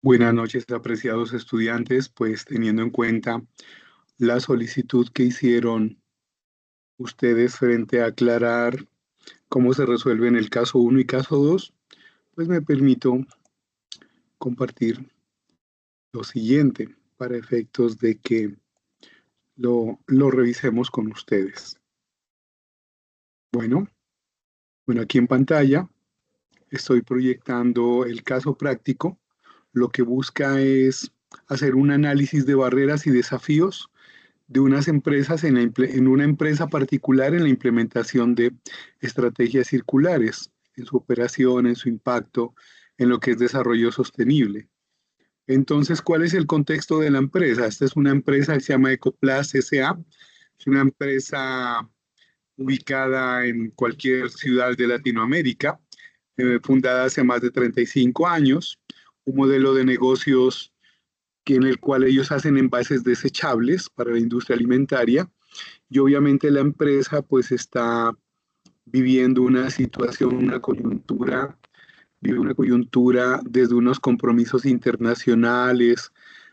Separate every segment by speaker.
Speaker 1: Buenas noches, apreciados estudiantes. Pues teniendo en cuenta la solicitud que hicieron ustedes frente a aclarar cómo se resuelven el caso uno y caso 2, pues me permito compartir lo siguiente para efectos de que lo revisemos con ustedes. Bueno, bueno, aquí en pantalla estoy proyectando el caso práctico. Lo que busca es hacer un análisis de barreras y desafíos de unas empresas en una empresa particular en la implementación de estrategias circulares, en su operación, en su impacto, en lo que es desarrollo sostenible. Entonces, ¿cuál es el contexto de la empresa? Esta es una empresa que se llama Ecoplast S.A. Es una empresa ubicada en cualquier ciudad de Latinoamérica, fundada hace más de 35 años, un modelo de negocios en el cual ellos hacen envases desechables para la industria alimentaria y obviamente la empresa pues está viviendo una situación, vive una coyuntura desde unos compromisos internacionales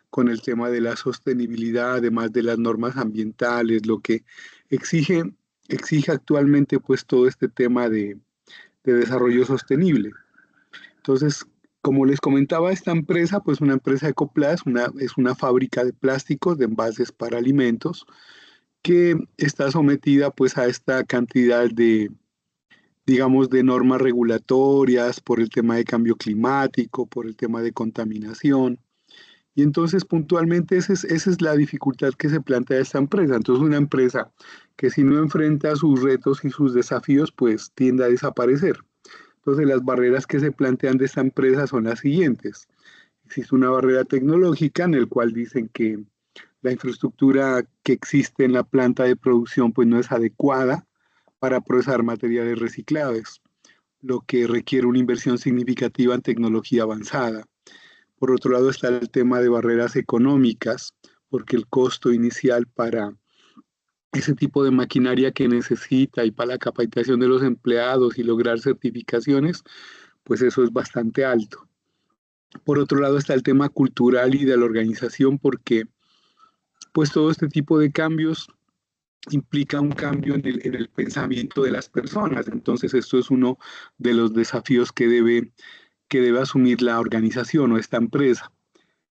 Speaker 1: con el tema de la sostenibilidad, además de las normas ambientales, lo que exige, exige actualmente pues todo este tema de desarrollo sostenible. Entonces, como les comentaba, esta empresa, pues una empresa Ecoplast, es una fábrica de plásticos, de envases para alimentos, que está sometida pues a esta cantidad de, digamos, de normas regulatorias por el tema de cambio climático, por el tema de contaminación. Y entonces puntualmente esa es la dificultad que se plantea esta empresa. Entonces una empresa que si no enfrenta sus retos y sus desafíos, pues tiende a desaparecer. Entonces las barreras que se plantean de esta empresa son las siguientes. Existe una barrera tecnológica en el cual dicen que la infraestructura que existe en la planta de producción pues no es adecuada para procesar materiales reciclables, lo que requiere una inversión significativa en tecnología avanzada. Por otro lado está el tema de barreras económicas, porque el costo inicial para ese tipo de maquinaria que necesita y para la capacitación de los empleados y lograr certificaciones, pues eso es bastante alto. Por otro lado está el tema cultural y de la organización, porque pues todo este tipo de cambios implica un cambio en el pensamiento de las personas. Entonces esto es uno de los desafíos que debe asumir la organización o esta empresa.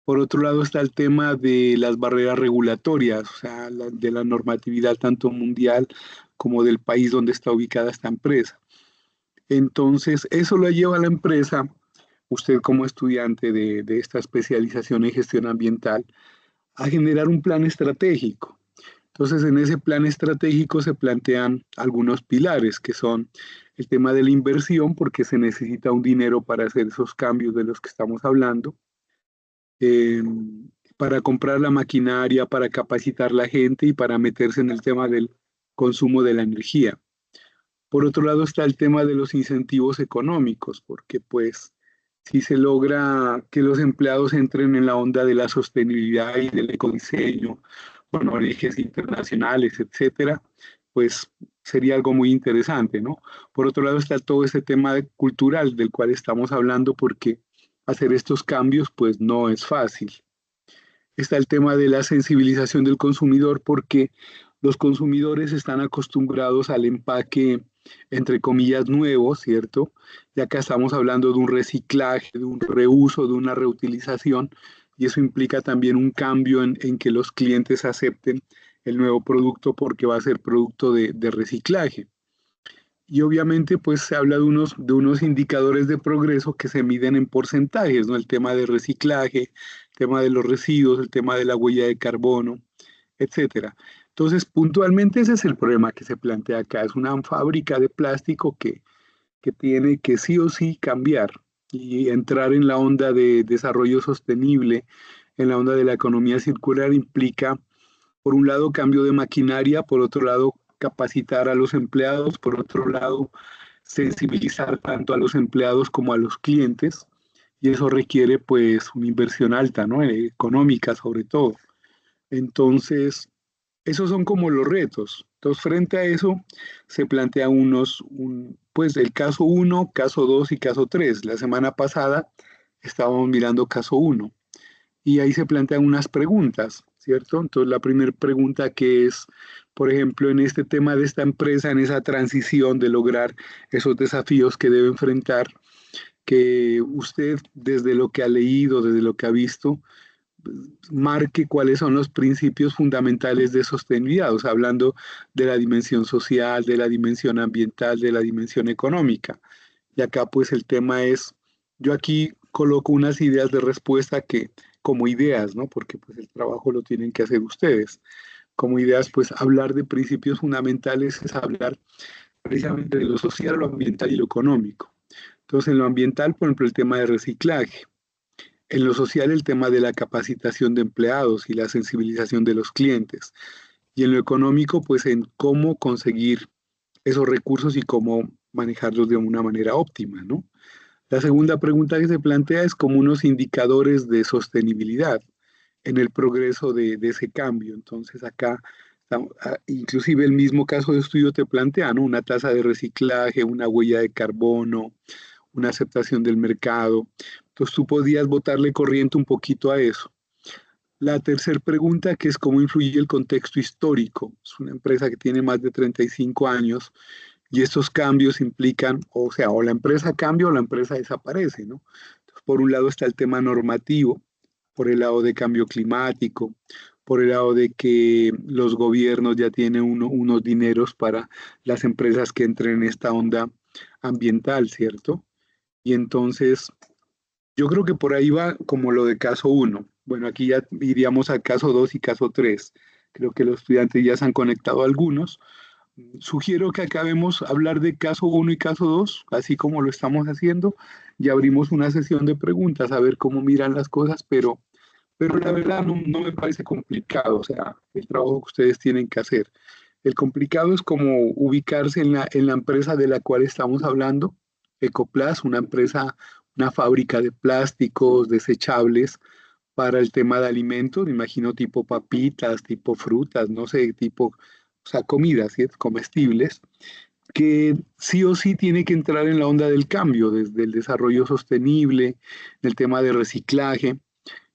Speaker 1: Por otro lado está el tema de las barreras regulatorias, o sea, de la normatividad tanto mundial como del país donde está ubicada esta empresa. Entonces, eso lo lleva a la empresa, usted como estudiante de esta especialización en gestión ambiental, a generar un plan estratégico. Entonces, en ese plan estratégico se plantean algunos pilares, que son el tema de la inversión, porque se necesita un dinero para hacer esos cambios de los que estamos hablando, eh, para comprar la maquinaria, para capacitar la gente y para meterse en el tema del consumo de la energía. Por otro lado está el tema de los incentivos económicos, porque pues si se logra que los empleados entren en la onda de la sostenibilidad y del ecodiseño, con orígenes internacionales, etcétera, pues sería algo muy interesante, ¿no? Por otro lado está todo ese tema cultural del cual estamos hablando, porque hacer estos cambios pues no es fácil. Está el tema de la sensibilización del consumidor, porque los consumidores están acostumbrados al empaque, entre comillas, nuevo, ¿cierto? Y acá estamos hablando de un reciclaje, de un reuso, de una reutilización, y eso implica también un cambio en que los clientes acepten el nuevo producto porque va a ser producto de reciclaje. Y obviamente pues se habla de unos indicadores de progreso que se miden en porcentajes, ¿no? El tema de reciclaje, el tema de los residuos, el tema de la huella de carbono, etcétera. Entonces, puntualmente ese es el problema que se plantea acá. Es una fábrica de plástico que tiene que sí o sí cambiar y entrar en la onda de desarrollo sostenible, en la onda de la economía circular implica, por un lado, cambio de maquinaria, por otro lado, capacitar a los empleados, por otro lado, sensibilizar tanto a los empleados como a los clientes, y eso requiere pues una inversión alta, ¿no? Económica sobre todo. Entonces, esos son como los retos. Entonces, frente a eso, se plantea pues el caso uno, caso 2 y caso 3. La semana pasada estábamos mirando caso uno. Y ahí se plantean unas preguntas, ¿cierto? Entonces, la primera pregunta que es, por ejemplo, en este tema de esta empresa, en esa transición de lograr esos desafíos que debe enfrentar, que usted, desde lo que ha leído, desde lo que ha visto, marque cuáles son los principios fundamentales de sostenibilidad, o sea, hablando de la dimensión social, de la dimensión ambiental, de la dimensión económica. Y acá pues el tema es, yo aquí coloco unas ideas de respuesta que, como ideas, ¿no? Porque pues el trabajo lo tienen que hacer ustedes. Como ideas, pues hablar de principios fundamentales es hablar precisamente de lo social, lo ambiental y lo económico. Entonces, en lo ambiental, por ejemplo, el tema de reciclaje. En lo social, el tema de la capacitación de empleados y la sensibilización de los clientes. Y en lo económico, pues en cómo conseguir esos recursos y cómo manejarlos de una manera óptima, ¿no? La segunda pregunta que se plantea es como unos indicadores de sostenibilidad en el progreso de ese cambio. Entonces acá, inclusive el mismo caso de estudio te plantea, ¿no? Una tasa de reciclaje, una huella de carbono, una aceptación del mercado. Entonces tú podías botarle corriente un poquito a eso. La tercera pregunta, que es cómo influye el contexto histórico. Es una empresa que tiene más de 35 años y estos cambios implican, o sea, o la empresa cambia o la empresa desaparece, ¿no? Entonces, por un lado está el tema normativo, por el lado de cambio climático, por el lado de que los gobiernos ya tienen unos dineros para las empresas que entren en esta onda ambiental, ¿cierto? Y entonces, yo creo que por ahí va como lo de caso uno. Bueno, aquí ya iríamos al caso 2 y caso 3. Creo que los estudiantes ya se han conectado a algunos. Sugiero que acabemos hablar de caso uno y caso 2, así como lo estamos haciendo. Ya abrimos una sesión de preguntas a ver cómo miran las cosas, pero la verdad no me parece complicado, o sea, el trabajo que ustedes tienen que hacer. El complicado es como ubicarse en la empresa de la cual estamos hablando, Ecoplas, una empresa, una fábrica de plásticos desechables para el tema de alimentos, me imagino tipo papitas, tipo frutas, no sé, tipo, o sea, comidas, ¿sí? Comestibles, que sí o sí tiene que entrar en la onda del cambio, desde el desarrollo sostenible, el tema de reciclaje.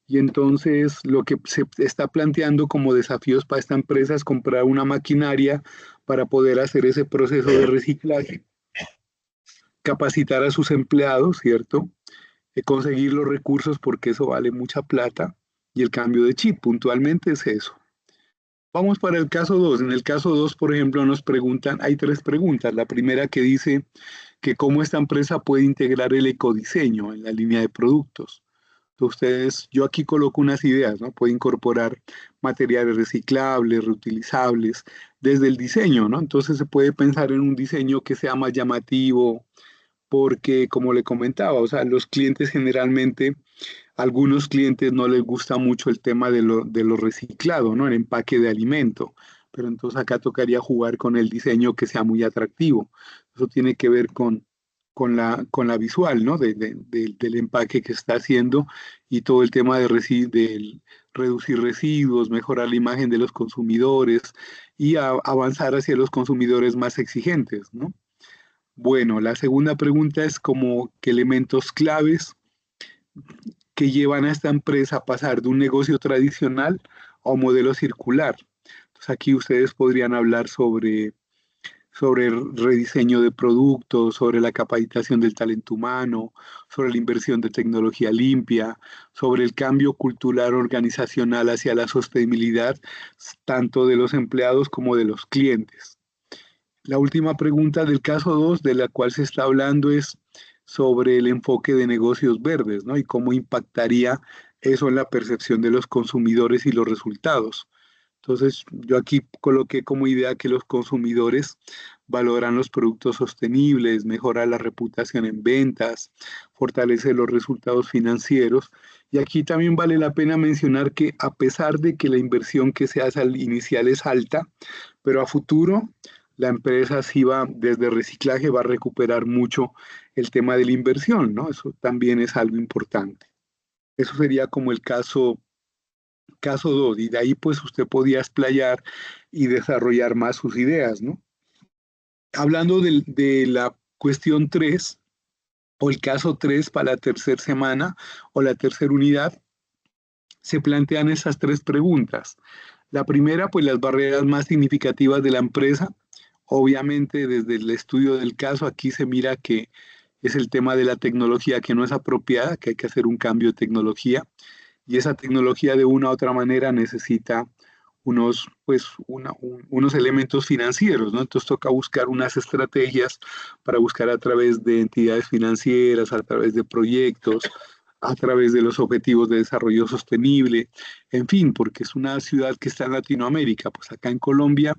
Speaker 1: Y entonces lo que se está planteando como desafíos para esta empresa es comprar una maquinaria para poder hacer ese proceso de reciclaje, capacitar a sus empleados, ¿cierto? Conseguir los recursos porque eso vale mucha plata y el cambio de chip puntualmente es eso. Vamos para el caso 2. En el caso 2, por ejemplo, nos preguntan, hay tres preguntas. La primera que dice que cómo esta empresa puede integrar el ecodiseño en la línea de productos. Ustedes, yo aquí coloco unas ideas, ¿no? Puede incorporar materiales reciclables, reutilizables, desde el diseño, ¿no? Entonces se puede pensar en un diseño que sea más llamativo, porque como le comentaba, o sea, los clientes generalmente, algunos clientes no les gusta mucho el tema de lo reciclado, ¿no? El empaque de alimento, pero entonces acá tocaría jugar con el diseño que sea muy atractivo. Eso tiene que ver con la visual, ¿no? Del empaque que está haciendo y todo el tema del reducir residuos, mejorar la imagen de los consumidores y avanzar hacia los consumidores más exigentes, ¿no? Bueno, la segunda pregunta es como qué elementos claves que llevan a esta empresa a pasar de un negocio tradicional a un modelo circular. Entonces aquí ustedes podrían hablar sobre el rediseño de productos, sobre la capacitación del talento humano, sobre la inversión de tecnología limpia, sobre el cambio cultural organizacional hacia la sostenibilidad, tanto de los empleados como de los clientes. La última pregunta del caso 2, de la cual se está hablando, es sobre el enfoque de negocios verdes, ¿no? Y cómo impactaría eso en la percepción de los consumidores y los resultados. Entonces, yo aquí coloqué como idea que los consumidores valoran los productos sostenibles, mejora la reputación en ventas, fortalece los resultados financieros. Y aquí también vale la pena mencionar que a pesar de que la inversión que se hace al inicial es alta, pero a futuro la empresa sí va, desde reciclaje, va a recuperar mucho el tema de la inversión, ¿no? Eso también es algo importante. Eso sería como el caso 2 y de ahí pues usted podía explayar y desarrollar más sus ideas, ¿no? Hablando de la cuestión 3, o el caso 3 para la tercera semana o la tercera unidad, se plantean esas tres preguntas. La primera, pues las barreras más significativas de la empresa. Obviamente, desde el estudio del caso, aquí se mira que es el tema de la tecnología que no es apropiada, que hay que hacer un cambio de tecnología, y esa tecnología de una u otra manera necesita unos elementos financieros, ¿no? Entonces toca buscar unas estrategias para buscar a través de entidades financieras, a través de proyectos, a través de los objetivos de desarrollo sostenible, en fin, porque es una ciudad que está en Latinoamérica, pues acá en Colombia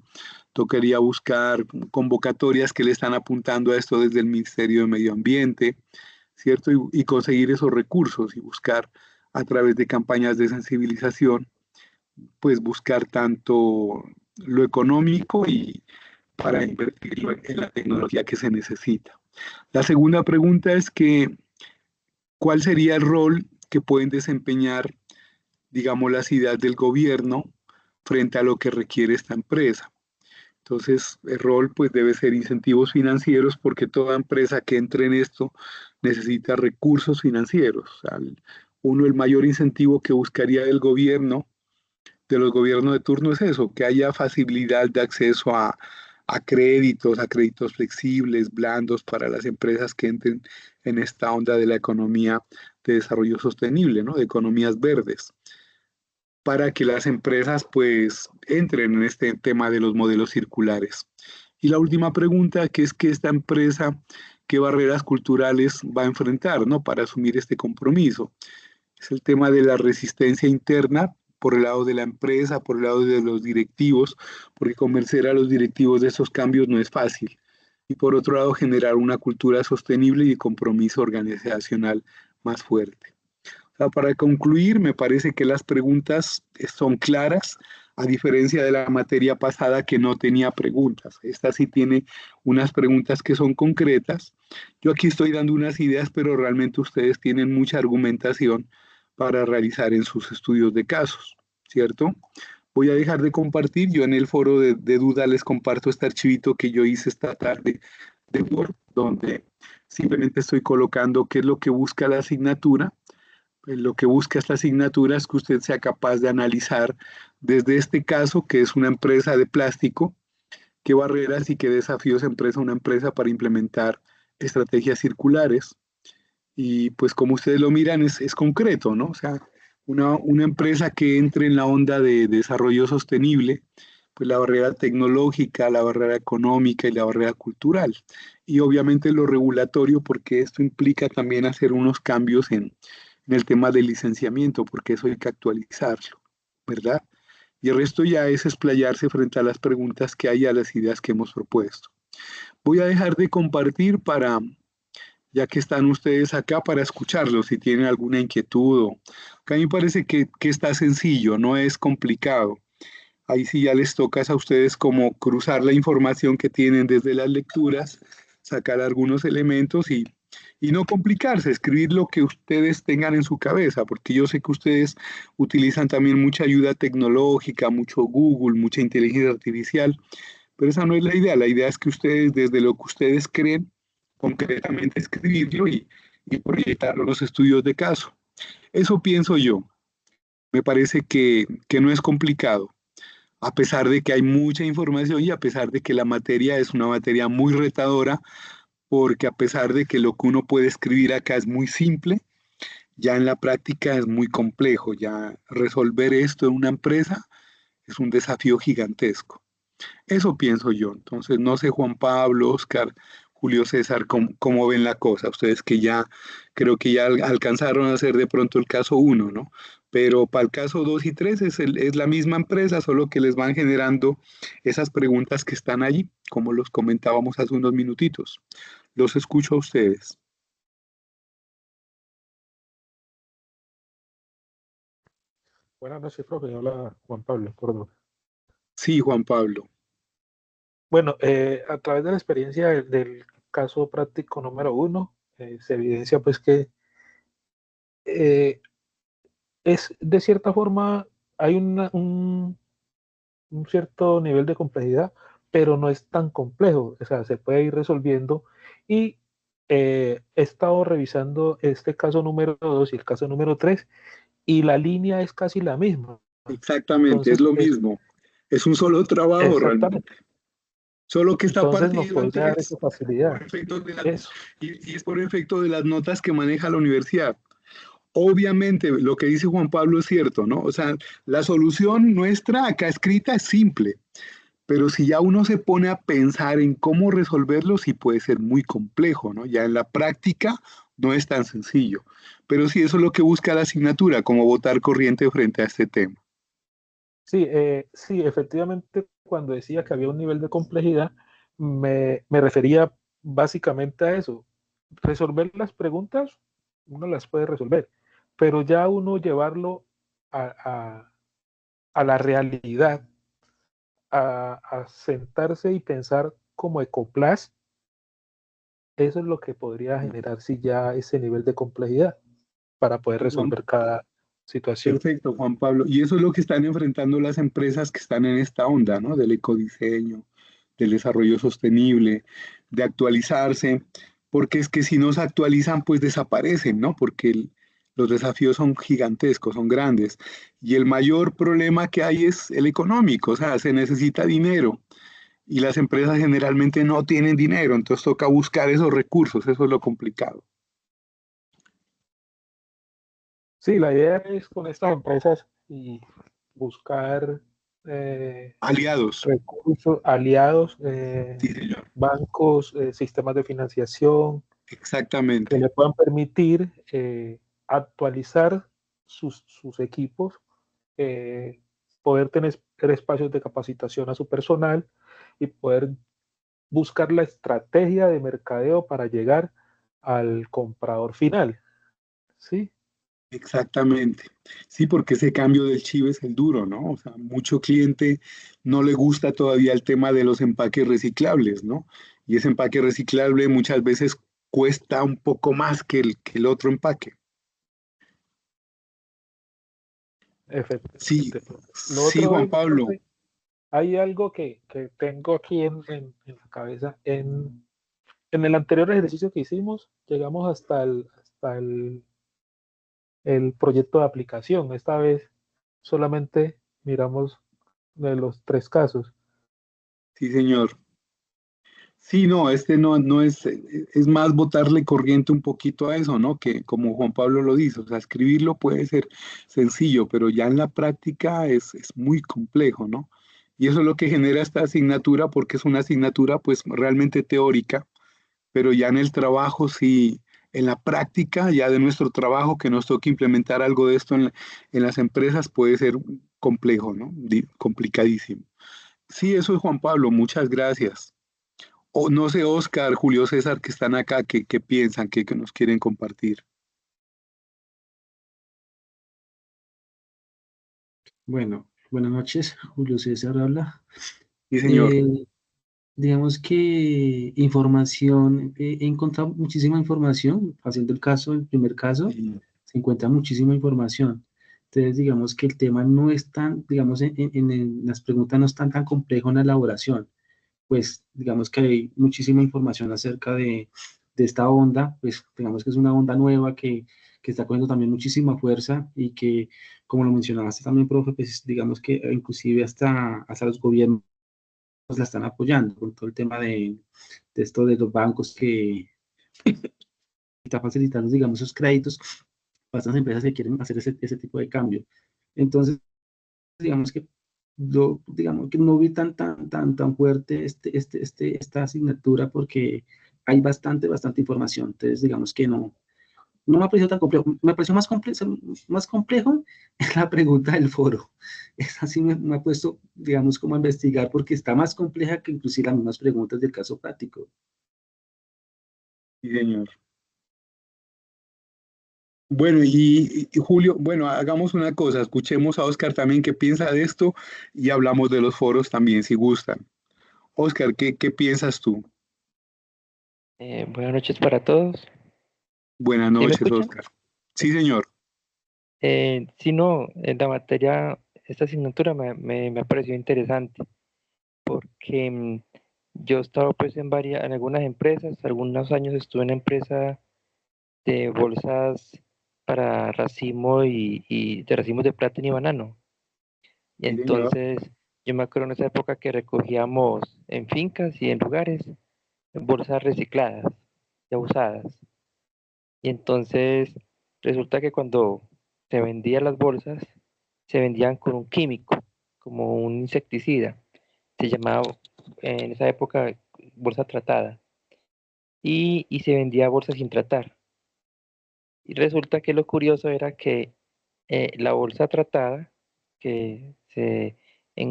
Speaker 1: tocaría buscar convocatorias que le están apuntando a esto desde el Ministerio de Medio Ambiente, ¿cierto? Y conseguir esos recursos y buscar a través de campañas de sensibilización, pues buscar tanto lo económico y para invertirlo en la tecnología que se necesita. La segunda pregunta es que, ¿cuál sería el rol que pueden desempeñar, digamos, las ideas del gobierno frente a lo que requiere esta empresa? Entonces, el rol pues debe ser incentivos financieros porque toda empresa que entre en esto necesita recursos financieros. O sea, el mayor incentivo que buscaría del gobierno, de los gobiernos de turno es eso, que haya facilidad de acceso a créditos flexibles, blandos para las empresas que entren en esta onda de la economía de desarrollo sostenible, ¿no? De economías verdes, para que las empresas pues entren en este tema de los modelos circulares. Y la última pregunta, que es que esta empresa, ¿qué barreras culturales va a enfrentar, ¿no? Para asumir este compromiso? Es el tema de la resistencia interna por el lado de la empresa, por el lado de los directivos, porque convencer a los directivos de esos cambios no es fácil. Y por otro lado, generar una cultura sostenible y de compromiso organizacional más fuerte. O sea, para concluir, me parece que las preguntas son claras, a diferencia de la materia pasada que no tenía preguntas. Esta sí tiene unas preguntas que son concretas. Yo aquí estoy dando unas ideas, pero realmente ustedes tienen mucha argumentación para realizar en sus estudios de casos, ¿cierto? Voy a dejar de compartir. Yo en el foro de duda les comparto este archivito que yo hice esta tarde de Word, donde simplemente estoy colocando qué es lo que busca la asignatura. Lo que busca esta asignatura es que usted sea capaz de analizar desde este caso, que es una empresa de plástico, qué barreras y qué desafíos empresa una empresa para implementar estrategias circulares. Y pues como ustedes lo miran, es concreto, ¿no? O sea, una empresa que entre en la onda de desarrollo sostenible, pues la barrera tecnológica, la barrera económica y la barrera cultural. Y obviamente lo regulatorio, porque esto implica también hacer unos cambios en el tema del licenciamiento, porque eso hay que actualizarlo, ¿verdad? Y el resto ya es explayarse frente a las preguntas que hay, a las ideas que hemos propuesto. Voy a dejar de compartir para, ya que están ustedes acá, para escucharlos si tienen alguna inquietud. Que a mí me parece que está sencillo, no es complicado. Ahí sí ya les toca a ustedes como cruzar la información que tienen desde las lecturas, sacar algunos elementos y no complicarse, escribir lo que ustedes tengan en su cabeza, porque yo sé que ustedes utilizan también mucha ayuda tecnológica, mucho Google, mucha inteligencia artificial, pero esa no es la idea es que ustedes desde lo que ustedes creen, concretamente escribirlo y proyectarlo en los estudios de caso. Eso pienso yo, me parece que no es complicado a pesar de que hay mucha información y a pesar de que la materia es una materia muy retadora, porque a pesar de que lo que uno puede escribir acá es muy simple, ya en la práctica es muy complejo, ya resolver esto en una empresa es un desafío gigantesco. Eso pienso yo. Entonces, no sé, Juan Pablo, Oscar, Julio César, cómo ven la cosa. Ustedes que ya creo que ya alcanzaron a hacer de pronto el caso uno, ¿no? Pero para el caso 2 y 3 es la misma empresa, solo que les van generando esas preguntas que están allí, como los comentábamos hace unos minutitos. Los escucho a ustedes.
Speaker 2: Buenas noches, profe. Hola, Juan Pablo Córdoba.
Speaker 1: Sí, Juan Pablo.
Speaker 2: Bueno, a través de la experiencia del caso práctico número uno, se evidencia pues que eh, es de cierta forma, hay un cierto nivel de complejidad, pero no es tan complejo, o sea, se puede ir resolviendo y he estado revisando este caso número 2 y el caso número 3 y la línea es casi la misma.
Speaker 1: Exactamente, es
Speaker 2: Entonces,
Speaker 1: lo mismo. Es un solo trabajo
Speaker 2: exactamente.
Speaker 1: realmente. Solo que está
Speaker 2: Entonces nos
Speaker 1: partido
Speaker 2: podría dar esa
Speaker 1: por
Speaker 2: facilidad.
Speaker 1: efectos de
Speaker 2: Eso.
Speaker 1: y es por efecto de las notas que maneja la universidad. Obviamente, lo que dice Juan Pablo es cierto, ¿no? O sea, la solución nuestra acá escrita es simple, pero si ya uno se pone a pensar en cómo resolverlo, sí puede ser muy complejo, ¿no? Ya en la práctica no es tan sencillo. Pero sí, eso es lo que busca la asignatura, como votar corriente frente a este tema.
Speaker 2: Sí, sí, efectivamente, cuando decía que había un nivel de complejidad, me refería básicamente a eso. Resolver las preguntas, uno las puede resolver, pero ya uno llevarlo a, a- a la realidad, a sentarse y pensar como Ecoplas, eso es lo que podría generar si ya ese nivel de complejidad para poder
Speaker 1: Sí, Juan,
Speaker 2: resolver cada situación.
Speaker 1: perfecto, Juan Pablo. Y eso es lo que están enfrentando las empresas que están en esta onda, ¿no? Del ecodiseño, del desarrollo sostenible, de actualizarse, porque es que si no se actualizan, pues desaparecen, ¿no? Porque los desafíos son gigantescos, son grandes. Y el mayor problema que hay es el económico, o sea, se necesita dinero y las empresas generalmente no tienen dinero, entonces toca buscar esos recursos, eso es lo complicado.
Speaker 2: Sí, la idea es con estas empresas y buscar eh,
Speaker 1: Aliados,
Speaker 2: recursos, aliados,
Speaker 1: sí, señor.
Speaker 2: bancos, sistemas de financiación que
Speaker 1: Exactamente.
Speaker 2: le puedan permitir actualizar sus equipos, eh, poder tener espacios de capacitación a su personal y poder buscar la estrategia de mercadeo para llegar al comprador final. ¿Sí?
Speaker 1: Exactamente. Sí, porque ese cambio del chip es el duro, ¿no? O sea, mucho cliente no le gusta todavía el tema de los empaques reciclables, ¿no? Y ese empaque reciclable muchas veces cuesta un poco más que el otro empaque. Sí,
Speaker 2: Efectivamente. Lo
Speaker 1: sí,
Speaker 2: otro
Speaker 1: Juan
Speaker 2: es,
Speaker 1: Pablo.
Speaker 2: profe, hay algo que tengo aquí en la cabeza. En el anterior ejercicio que hicimos, llegamos hasta el proyecto de aplicación. Esta vez solamente miramos de los tres casos.
Speaker 1: Sí, señor. Sí, no, este no es más botarle corriente un poquito a eso, ¿no? Que como Juan Pablo lo dice, o sea, escribirlo puede ser sencillo, pero ya en la práctica es muy complejo, ¿no? Y eso es lo que genera esta asignatura, porque es una asignatura pues realmente teórica, pero ya en el trabajo sí, en la práctica ya de nuestro trabajo que nos toca implementar algo de esto en las empresas puede ser complejo, ¿no? Complicadísimo. Sí, eso es Juan Pablo, muchas gracias. O no sé, Oscar, Julio César, que están acá, que piensan, que nos quieren compartir.
Speaker 3: Bueno, buenas noches, Julio César habla.
Speaker 1: Sí, señor.
Speaker 3: Eh, digamos que información, he encontrado muchísima información, haciendo el caso, el primer caso,
Speaker 1: Sí,
Speaker 3: se encuentra muchísima información. Entonces, digamos que el tema no es tan, digamos, las preguntas no están tan complejo en la elaboración, pues digamos que hay muchísima información acerca de esta onda, pues digamos que es una onda nueva que está cogiendo también muchísima fuerza y que, como lo mencionaste también, profe, pues digamos que inclusive hasta los gobiernos la están apoyando con todo el tema de esto de los bancos que está facilitando, digamos, esos créditos para estas empresas que quieren hacer ese tipo de cambio. Entonces, digamos que digamos que no vi tan fuerte esta asignatura porque hay bastante información. Entonces, digamos que no me pareció tan complejo. Me pareció más complejo la pregunta del foro. Esa sí me ha puesto, digamos, como a investigar porque está más compleja que inclusive las mismas preguntas del caso práctico.
Speaker 1: sí, señor. Bueno, y Julio, bueno, hagamos una cosa, escuchemos a Oscar también qué piensa de esto y hablamos de los foros también, si gustan. Oscar, ¿qué piensas tú?
Speaker 4: Buenas noches para todos.
Speaker 1: Buenas
Speaker 4: ¿Sí me
Speaker 1: noches,
Speaker 4: escuchan?
Speaker 1: Oscar. Sí, señor.
Speaker 4: Si no, la materia, esta asignatura me ha parecido interesante porque yo he estado pues en algunas empresas, algunos años estuve en una empresa de bolsas para racimo y de racimos de plátano y banano. Y
Speaker 1: Sí, señor.
Speaker 4: entonces yo me acuerdo en esa época que recogíamos en fincas y en lugares bolsas recicladas, ya usadas. Y entonces resulta que cuando se vendían las bolsas, se vendían con un químico, como un insecticida. Se llamaba en esa época bolsa tratada. Y se vendía bolsa sin tratar. Y resulta que lo curioso era que la bolsa tratada, en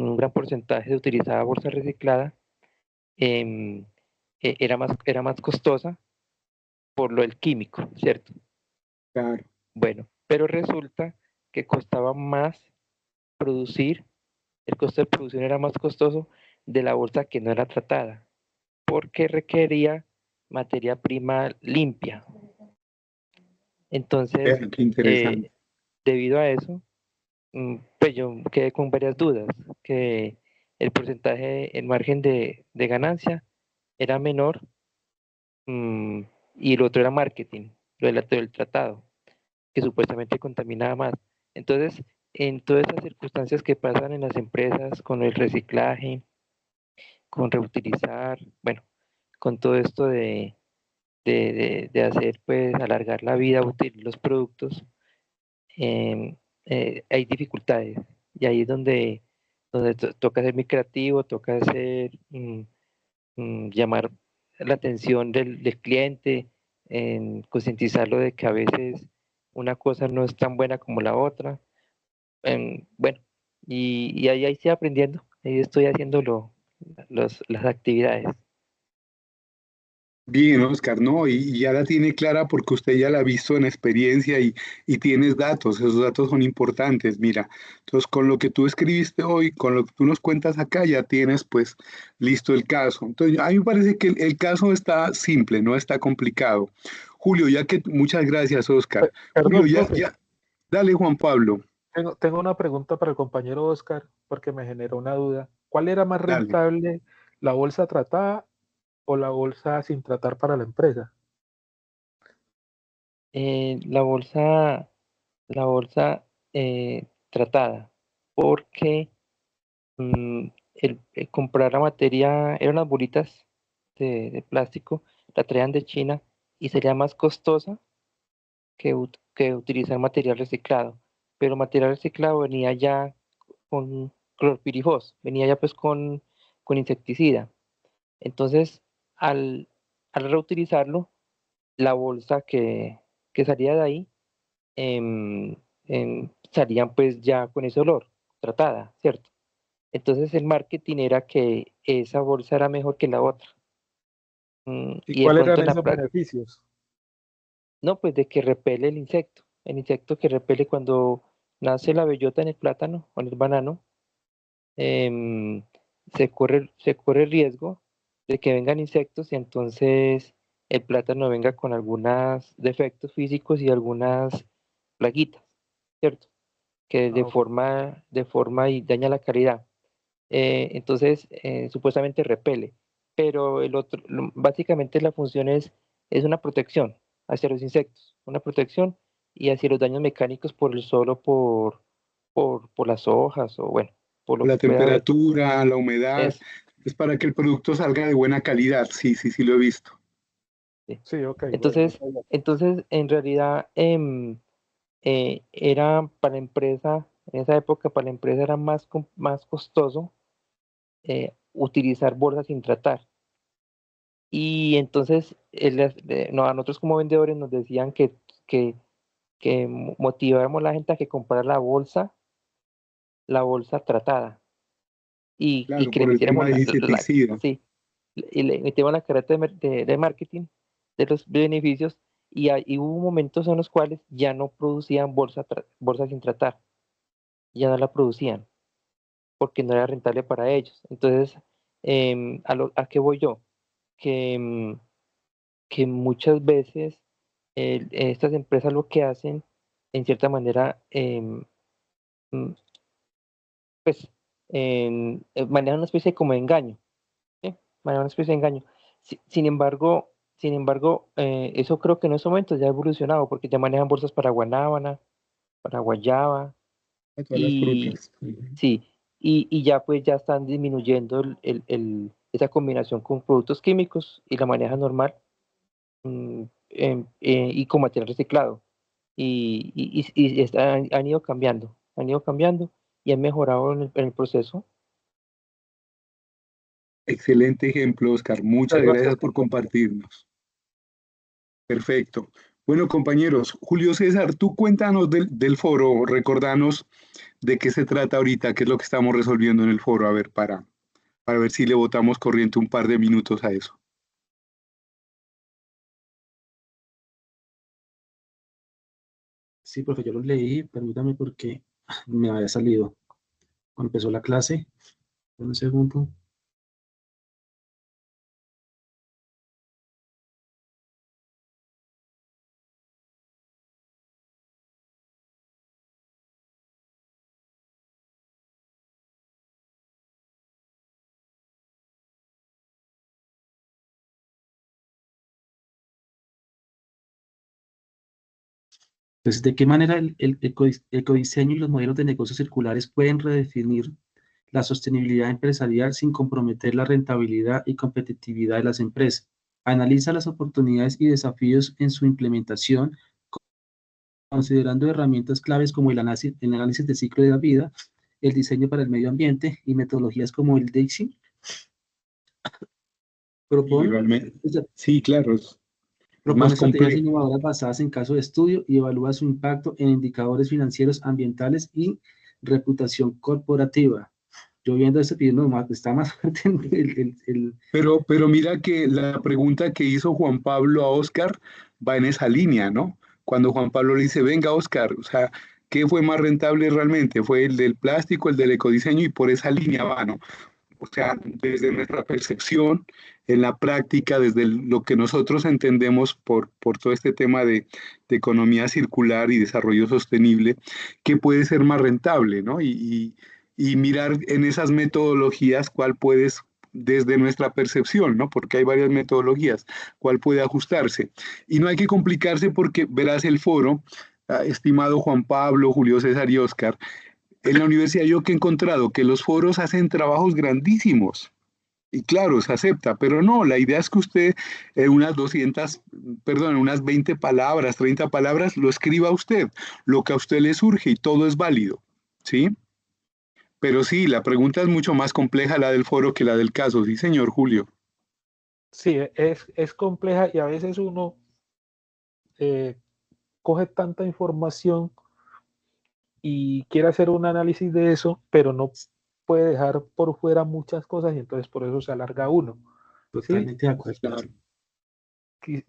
Speaker 4: un gran porcentaje se utilizaba bolsa reciclada, em, era más costosa por lo del químico, ¿cierto?
Speaker 1: Claro.
Speaker 4: Bueno, pero resulta que costaba más producir, el costo de producción era más costoso de la bolsa que no era tratada, porque requería materia prima limpia. Entonces,
Speaker 1: Vean, qué interesante.
Speaker 4: debido a eso, pues yo quedé con varias dudas, que el porcentaje, el margen de ganancia era menor, mm, y el otro era marketing, del tratado, que supuestamente contaminaba más. Entonces, en todas esas circunstancias que pasan en las empresas con el reciclaje, con reutilizar, bueno, con todo esto de hacer, pues, alargar la vida útil de los productos, em, hay dificultades. Y ahí es donde toca ser muy creativo, toca llamar la atención del cliente, concientizarlo de que a veces una cosa no es tan buena como la otra. Bueno, y ahí estoy aprendiendo, ahí estoy haciendo las actividades.
Speaker 1: Bien, Oscar, ¿no? Y ya la tiene clara porque usted ya la ha visto en experiencia y tienes datos, esos datos son importantes, mira. Entonces, con lo que tú escribiste hoy, con lo que tú nos cuentas acá, ya tienes pues listo el caso. Entonces, a mí me parece que el caso está simple, no está complicado. Julio, muchas gracias, Oscar. Julio,
Speaker 2: Perdón, profe,
Speaker 1: dale, Juan Pablo,
Speaker 2: tengo una pregunta para el compañero Oscar porque me generó una duda. ¿Cuál era más
Speaker 1: dale.
Speaker 2: rentable, la bolsa tratada o la bolsa sin tratar para la empresa?
Speaker 4: Eh, la bolsa, la bolsa tratada, porque comprar la materia, eran unas bolitas de plástico, la traían de China y sería más costosa que utilizar material reciclado. Pero material reciclado venía ya con clorpirijos, venía ya pues con insecticida. Entonces, al, al reutilizarlo, la bolsa que salía de ahí, salían pues ya con ese olor, tratada, ¿cierto? Entonces el marketing era que esa bolsa era mejor que la otra.
Speaker 2: ¿Y
Speaker 4: Y de
Speaker 2: cuáles
Speaker 4: pronto
Speaker 2: eran
Speaker 4: en la
Speaker 2: esos
Speaker 4: práctica,
Speaker 2: beneficios?
Speaker 4: no, pues de que repele el insecto que repele cuando nace la bellota en el plátano o en el banano, em, se corre el riesgo de que vengan insectos y entonces el plátano venga con algunos defectos físicos y algunas plaguitas, ¿cierto? Que
Speaker 2: Ah, ok.
Speaker 4: deforma y daña la calidad. Entonces, supuestamente repele, pero básicamente la función es una protección hacia los insectos, una protección y hacia los daños mecánicos por el solo, por las hojas o bueno, por lo
Speaker 1: La
Speaker 4: que pueda haber.
Speaker 1: temperatura, la humedad,
Speaker 4: Es,
Speaker 1: es para que el producto salga de buena calidad. Sí, sí, sí, lo he visto.
Speaker 4: sí.
Speaker 2: Sí, ok, bueno, no
Speaker 4: Entonces,
Speaker 2: sabía.
Speaker 4: entonces, en realidad, era para la empresa, en esa época para la empresa era más costoso utilizar bolsas sin tratar. Y entonces no, a nosotros como vendedores nos decían que, que motiváramos a la gente a que comprara la bolsa tratada y
Speaker 1: Claro,
Speaker 4: que le
Speaker 1: por el tema
Speaker 4: metiéramos
Speaker 1: de insecticida.
Speaker 4: sí, y le metiéramos la careta de marketing de los beneficios y hubo momentos en los cuales ya no producían bolsa sin tratar, ya no la producían porque no era rentable para ellos. Entonces, ¿a qué voy yo? Que, que muchas veces estas empresas lo que hacen, en cierta manera, mm, pues manejan una especie como de engaño, ¿sí? maneja una especie de engaño. Sin embargo, eso creo que en estos momentos ya ha evolucionado, porque ya manejan bolsas para guanábana, para guayaba,
Speaker 1: A todas las
Speaker 4: y
Speaker 1: frutas. Ujú.
Speaker 4: sí, y ya pues ya están disminuyendo esa combinación con productos químicos y la manejan normal, y con material reciclado. Han ido cambiando y han mejorado en el proceso.
Speaker 1: Excelente ejemplo, Oscar. Muchas
Speaker 2: Muchas
Speaker 1: gracias
Speaker 2: gracias.
Speaker 1: por compartirnos. Perfecto. Bueno, compañeros, Julio César, tú cuéntanos del foro, recordanos de qué se trata ahorita, qué es lo que estamos resolviendo en el foro, a ver, para ver si le botamos corriente un par de minutos a eso.
Speaker 3: Sí, profe, yo lo leí, permítame porque me había salido. Cuando empezó la clase, un segundo. Entonces, ¿de qué manera el ecodiseño y los modelos de negocios circulares pueden redefinir la sostenibilidad empresarial sin comprometer la rentabilidad y competitividad de las empresas? Analiza las oportunidades y desafíos en su implementación, considerando herramientas claves como el análisis de ciclo de la vida, el diseño para el medio ambiente y metodologías como el DAISY.
Speaker 1: Y
Speaker 3: Propone,
Speaker 1: realmente, sí, claro, es
Speaker 3: propone
Speaker 1: más
Speaker 3: estrategias
Speaker 1: complejo.
Speaker 3: innovadoras basadas en casos de estudio y evalúa su impacto en indicadores financieros, ambientales y reputación corporativa. Yo viendo este video, no, está más fuerte
Speaker 1: Pero mira que la pregunta que hizo Juan Pablo a Oscar va en esa línea, ¿no? Cuando Juan Pablo le dice, venga, Oscar, o sea, ¿qué fue más rentable realmente? ¿Fue el del plástico, el del ecodiseño? Y por esa línea va, ¿no? O sea, desde nuestra percepción, en la práctica, desde lo que nosotros entendemos por todo este tema de economía circular y desarrollo sostenible, ¿qué puede ser más rentable, ¿no? Y mirar en esas metodologías cuál puedes, desde nuestra percepción, ¿no? Porque hay varias metodologías, cuál puede ajustarse. Y no hay que complicarse porque verás el foro, estimado Juan Pablo, Julio César y Oscar, en la universidad yo que he encontrado que los foros hacen trabajos grandísimos. Y claro, se acepta, pero no, la idea es que usted en unas 200, perdón, en unas 20 palabras, 30 palabras, lo escriba usted, lo que a usted le surge y todo es válido, ¿sí? Pero sí, la pregunta es mucho más compleja la del foro que la del caso, sí, señor Julio.
Speaker 2: Sí, es compleja y a veces uno eh, coge tanta información y quiere hacer un análisis de eso, pero no puede dejar por fuera muchas cosas y entonces por eso se alarga uno, ¿sí?
Speaker 3: Totalmente de acuerdo.
Speaker 1: Claro.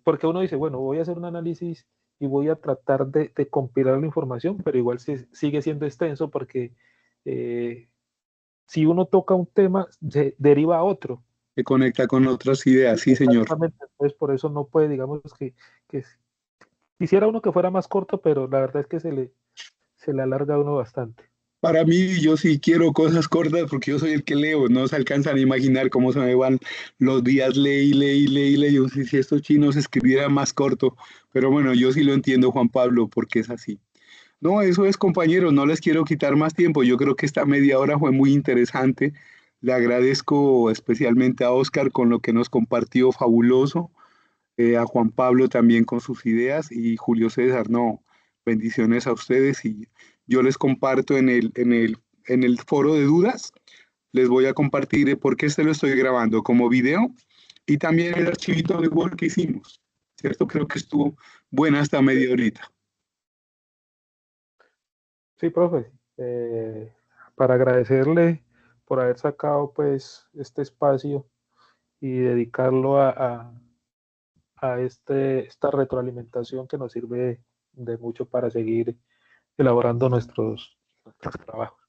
Speaker 2: Porque uno dice, bueno, voy a hacer un análisis y voy a tratar de compilar la información, pero igual sigue siendo extenso porque eh, si uno toca un tema, se deriva a otro.
Speaker 1: Se conecta con otras ideas, sí, señor.
Speaker 2: Exactamente, entonces por eso no puede, digamos que quisiera uno que fuera más corto, pero la verdad es que se le alarga a uno bastante.
Speaker 1: Para mí, yo sí quiero cosas cortas porque yo soy el que leo, no se alcanzan a imaginar cómo se me van los días, leí. Yo sé si estos chinos escribieran más corto, pero bueno, yo sí lo entiendo, Juan Pablo, porque es así. No, eso es, compañeros, no les quiero quitar más tiempo. Yo creo que esta media hora fue muy interesante. Le agradezco especialmente a Oscar con lo que nos compartió, fabuloso. A Juan Pablo también con sus ideas y Julio César, no, bendiciones a ustedes y yo les comparto en el foro de dudas, les voy a compartir por qué este lo estoy grabando como video y también el archivito de Word que hicimos, ¿cierto? Creo que estuvo buena hasta media horita.
Speaker 2: Sí, profe, para agradecerle por haber sacado pues este espacio y dedicarlo a esta retroalimentación que nos sirve de mucho para seguir elaborando nuestros trabajos.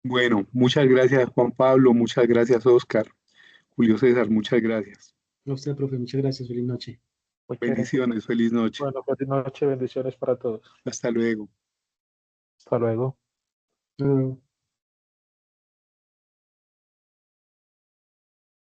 Speaker 1: Bueno, muchas gracias Juan Pablo, muchas gracias Oscar, Julio César, muchas gracias.
Speaker 3: A usted, profe, muchas gracias. Feliz noche.
Speaker 4: Muchas gracias.
Speaker 1: Bendiciones, feliz noche.
Speaker 2: Bueno, feliz noche, bendiciones para todos.
Speaker 1: Hasta luego.
Speaker 2: Hasta luego.
Speaker 3: Hasta luego.